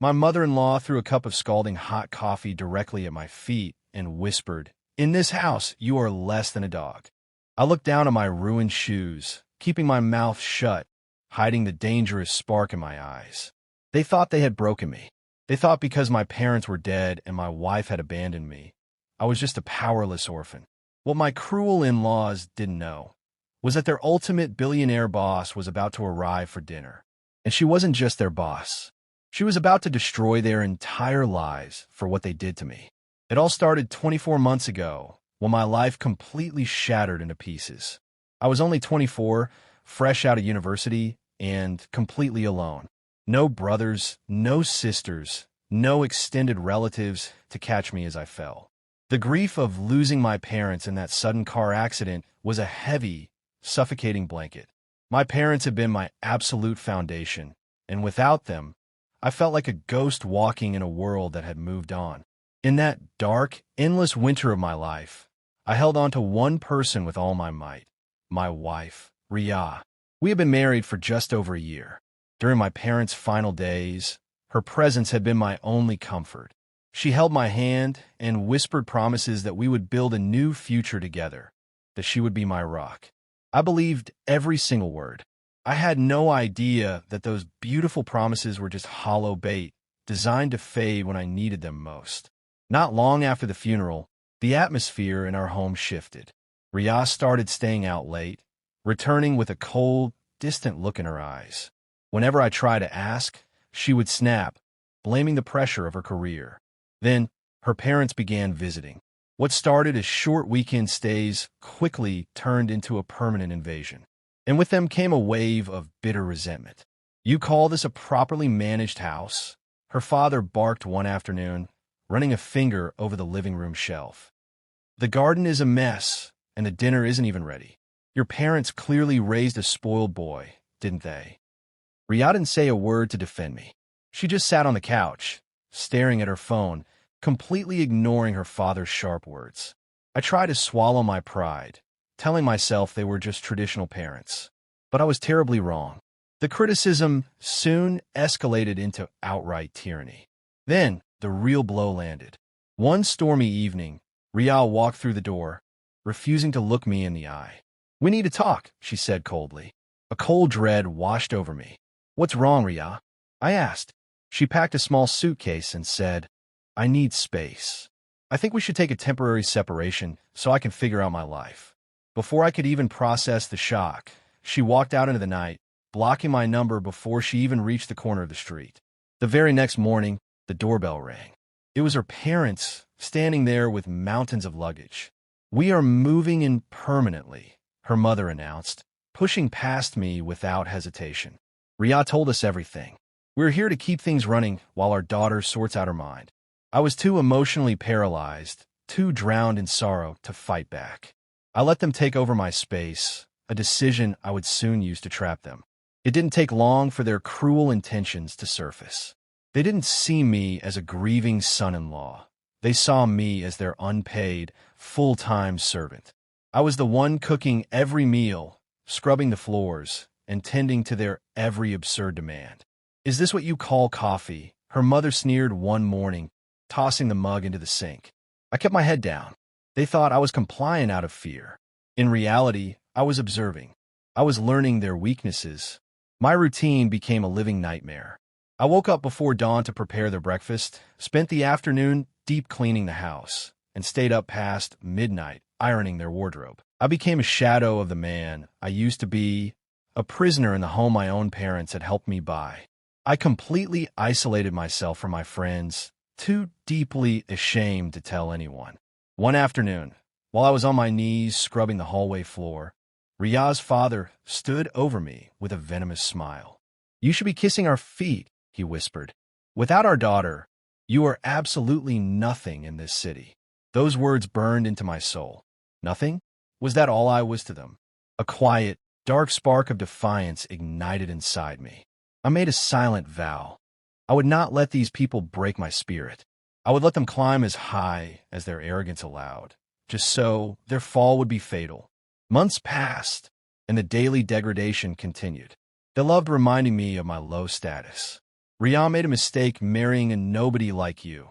My mother-in-law threw a cup of scalding hot coffee directly at my feet and whispered, "In this house, you are less than a dog." I looked down at my ruined shoes, keeping my mouth shut, hiding the dangerous spark in my eyes. They thought they had broken me. They thought because my parents were dead and my wife had abandoned me, I was just a powerless orphan. What my cruel in-laws didn't know was that their ultimate billionaire boss was about to arrive for dinner. And she wasn't just their boss. She was about to destroy their entire lives for what they did to me. It all started 24 months ago, when my life completely shattered into pieces. I was only 24, fresh out of university, and completely alone. No brothers, no sisters, no extended relatives to catch me as I fell. The grief of losing my parents in that sudden car accident was a heavy, suffocating blanket. My parents had been my absolute foundation, and without them, I felt like a ghost walking in a world that had moved on. In that dark, endless winter of my life, I held on to one person with all my might, my wife, Riya. We had been married for just over a year. During my parents' final days, her presence had been my only comfort. She held my hand and whispered promises that we would build a new future together, that she would be my rock. I believed every single word. I had no idea that those beautiful promises were just hollow bait, designed to fade when I needed them most. Not long after the funeral, the atmosphere in our home shifted. Riya started staying out late, returning with a cold, distant look in her eyes. Whenever I tried to ask, she would snap, blaming the pressure of her career. Then, her parents began visiting. What started as short weekend stays quickly turned into a permanent invasion. And with them came a wave of bitter resentment. "You call this a properly managed house?" Her father barked one afternoon, running a finger over the living room shelf. "The garden is a mess, and the dinner isn't even ready. Your parents clearly raised a spoiled boy, didn't they?" Riya didn't say a word to defend me. She just sat on the couch, staring at her phone, completely ignoring her father's sharp words. I tried to swallow my pride, telling myself they were just traditional parents. But I was terribly wrong. The criticism soon escalated into outright tyranny. Then, the real blow landed. One stormy evening, Riya walked through the door, refusing to look me in the eye. "We need to talk," she said coldly. A cold dread washed over me. "What's wrong, Riya?" I asked. She packed a small suitcase and said, "I need space. I think we should take a temporary separation so I can figure out my life." Before I could even process the shock, she walked out into the night, blocking my number before she even reached the corner of the street. The very next morning, the doorbell rang. It was her parents, standing there with mountains of luggage. "We are moving in permanently," her mother announced, pushing past me without hesitation. "Riya told us everything. We're here to keep things running while our daughter sorts out her mind." I was too emotionally paralyzed, too drowned in sorrow to fight back. I let them take over my space, a decision I would soon use to trap them. It didn't take long for their cruel intentions to surface. They didn't see me as a grieving son-in-law. They saw me as their unpaid, full-time servant. I was the one cooking every meal, scrubbing the floors, and tending to their every absurd demand. "Is this what you call coffee?" her mother sneered one morning, tossing the mug into the sink. I kept my head down. They thought I was compliant out of fear. In reality, I was observing. I was learning their weaknesses. My routine became a living nightmare. I woke up before dawn to prepare their breakfast, spent the afternoon deep cleaning the house, and stayed up past midnight ironing their wardrobe. I became a shadow of the man I used to be, a prisoner in the home my own parents had helped me buy. I completely isolated myself from my friends, too deeply ashamed to tell anyone. One afternoon, while I was on my knees scrubbing the hallway floor, Riya's father stood over me with a venomous smile. "You should be kissing our feet," he whispered. "Without our daughter, you are absolutely nothing in this city." Those words burned into my soul. Nothing? Was that all I was to them? A quiet, dark spark of defiance ignited inside me. I made a silent vow. I would not let these people break my spirit. I would let them climb as high as their arrogance allowed, just so their fall would be fatal. Months passed, and the daily degradation continued. They loved reminding me of my low status. Riya made a mistake marrying a nobody like you.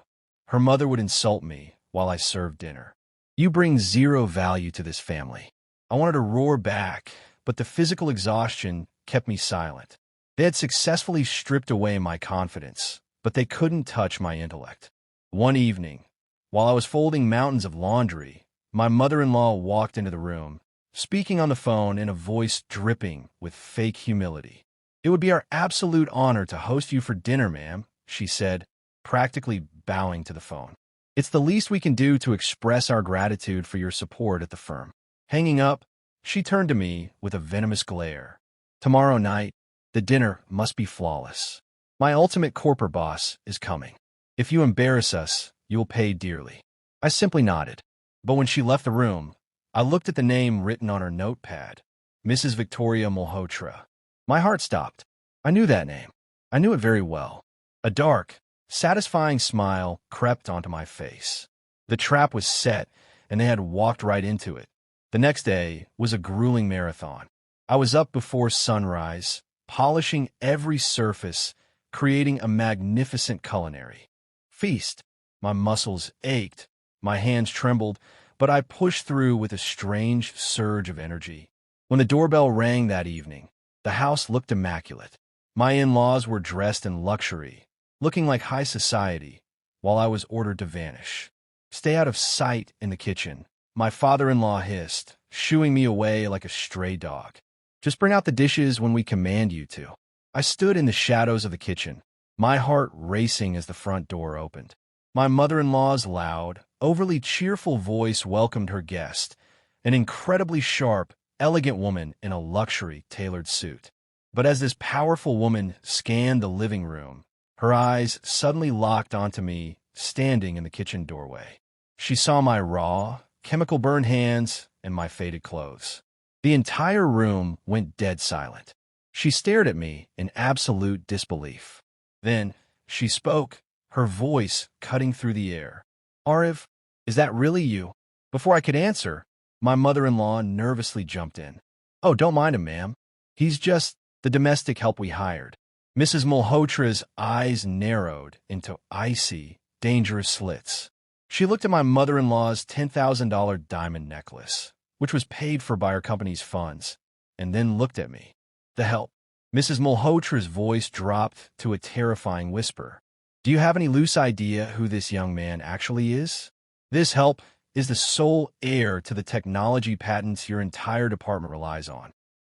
Her mother would insult me while I served dinner. You bring zero value to this family. I wanted to roar back, but the physical exhaustion kept me silent. They had successfully stripped away my confidence, but they couldn't touch my intellect. One evening, while I was folding mountains of laundry, my mother-in-law walked into the room, speaking on the phone in a voice dripping with fake humility. "It would be our absolute honor to host you for dinner, ma'am," she said, practically bowing to the phone. "It's the least we can do to express our gratitude for your support at the firm." Hanging up, she turned to me with a venomous glare. "Tomorrow night, the dinner must be flawless. My ultimate corporate boss is coming. If you embarrass us, you'll pay dearly." I simply nodded. But when she left the room, I looked at the name written on her notepad, Mrs. Victoria Malhotra. My heart stopped. I knew that name. I knew it very well. A dark, satisfying smile crept onto my face. The trap was set, and they had walked right into it. The next day was a grueling marathon. I was up before sunrise, polishing every surface, creating a magnificent culinary feast. My muscles ached, my hands trembled, but I pushed through with a strange surge of energy. When the doorbell rang that evening, the house looked immaculate. My in-laws were dressed in luxury, looking like high society, while I was ordered to vanish. "Stay out of sight in the kitchen," my father-in-law hissed, shooing me away like a stray dog. "Just bring out the dishes when we command you to." I stood in the shadows of the kitchen, my heart racing as the front door opened. My mother-in-law's loud, overly cheerful voice welcomed her guest, an incredibly sharp, elegant woman in a luxury, tailored suit. But as this powerful woman scanned the living room, her eyes suddenly locked onto me, standing in the kitchen doorway. She saw my raw, chemical-burned hands and my faded clothes. The entire room went dead silent. She stared at me in absolute disbelief. Then she spoke, her voice cutting through the air. "Aarav, is that really you?" Before I could answer, my mother-in-law nervously jumped in. "Oh, don't mind him, ma'am. He's just the domestic help we hired." Mrs. Malhotra's eyes narrowed into icy, dangerous slits. She looked at my mother-in-law's $10,000 diamond necklace, which was paid for by our company's funds, and then looked at me. "The help." Mrs. Malhotra's voice dropped to a terrifying whisper. "Do you have any loose idea who this young man actually is? This help is the sole heir to the technology patents your entire department relies on."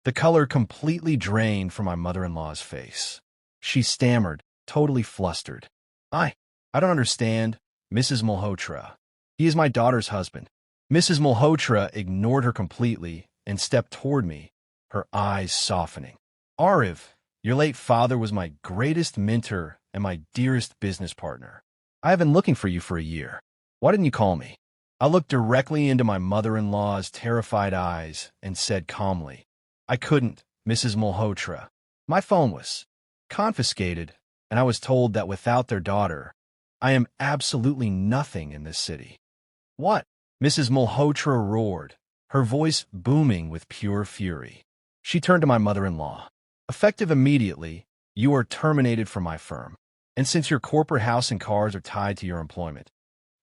The color completely drained from my mother-in-law's face. She stammered, totally flustered. I don't understand, Mrs. Malhotra. He is my daughter's husband." Mrs. Malhotra ignored her completely and stepped toward me, her eyes softening. "Aarav, your late father was my greatest mentor and my dearest business partner. I have been looking for you for a year. Why didn't you call me?" I looked directly into my mother-in-law's terrified eyes and said calmly, "I couldn't, Mrs. Malhotra. My phone was confiscated, and I was told that without their daughter, I am absolutely nothing in this city." "What?" Mrs. Malhotra roared, her voice booming with pure fury. She turned to my mother-in-law. "Effective immediately, you are terminated from my firm. And since your corporate house and cars are tied to your employment,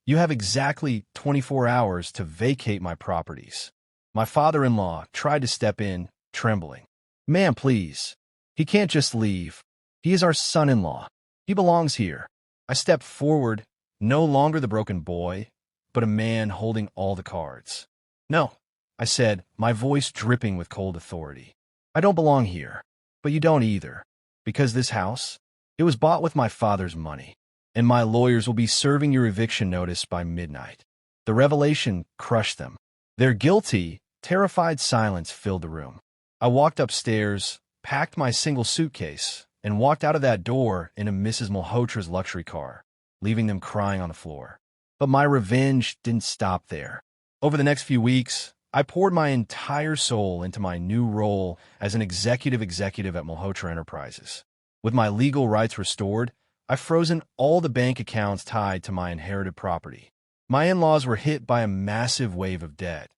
you have exactly 24 hours to vacate my properties." My father-in-law tried to step in, trembling. "Ma'am, please. He can't just leave. He is our son-in-law. He belongs here." I stepped forward, no longer the broken boy, but a man holding all the cards. "No," I said, my voice dripping with cold authority. "I don't belong here, but you don't either, because this house, it was bought with my father's money, and my lawyers will be serving your eviction notice by midnight." The revelation crushed them. Their guilty, terrified silence filled the room. I walked upstairs, packed my single suitcase, and walked out of that door into Mrs. Malhotra's luxury car, leaving them crying on the floor. But my revenge didn't stop there. Over the next few weeks, I poured my entire soul into my new role as an executive at Malhotra Enterprises. With my legal rights restored, I've frozen all the bank accounts tied to my inherited property. My in-laws were hit by a massive wave of debt,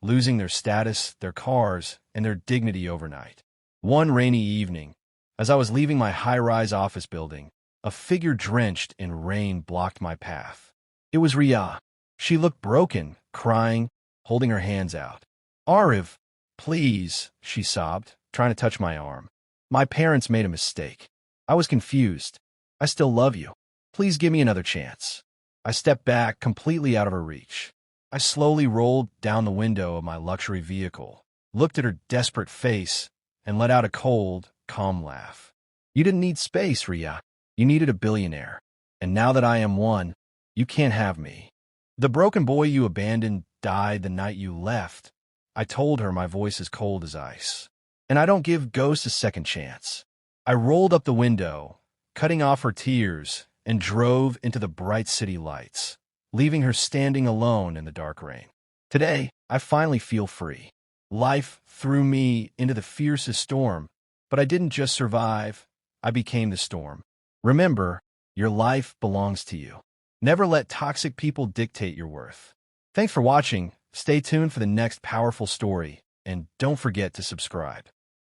losing their status, their cars, and their dignity overnight. One rainy evening, as I was leaving my high-rise office building, A figure drenched in rain blocked my path. It was Riya. She looked broken, crying, holding her hands out. "Aarav, please," she sobbed, trying to touch my arm. "My parents made a mistake. I was confused. I still love you. Please give me another chance." I stepped back, completely out of her reach. I slowly rolled down the window of my luxury vehicle, looked at her desperate face, and let out a cold, calm laugh. "You didn't need space, Riya. You needed a billionaire. And now that I am one, you can't have me. The broken boy you abandoned died the night you left," I told her, my voice as cold as ice. "And I don't give ghosts a second chance." I rolled up the window, cutting off her tears, and drove into the bright city lights, leaving her standing alone in the dark rain. Today, I finally feel free. Life threw me into the fiercest storm, but I didn't just survive, I became the storm. Remember, your life belongs to you. Never let toxic people dictate your worth. Thanks for watching. Stay tuned for the next powerful story, and don't forget to subscribe.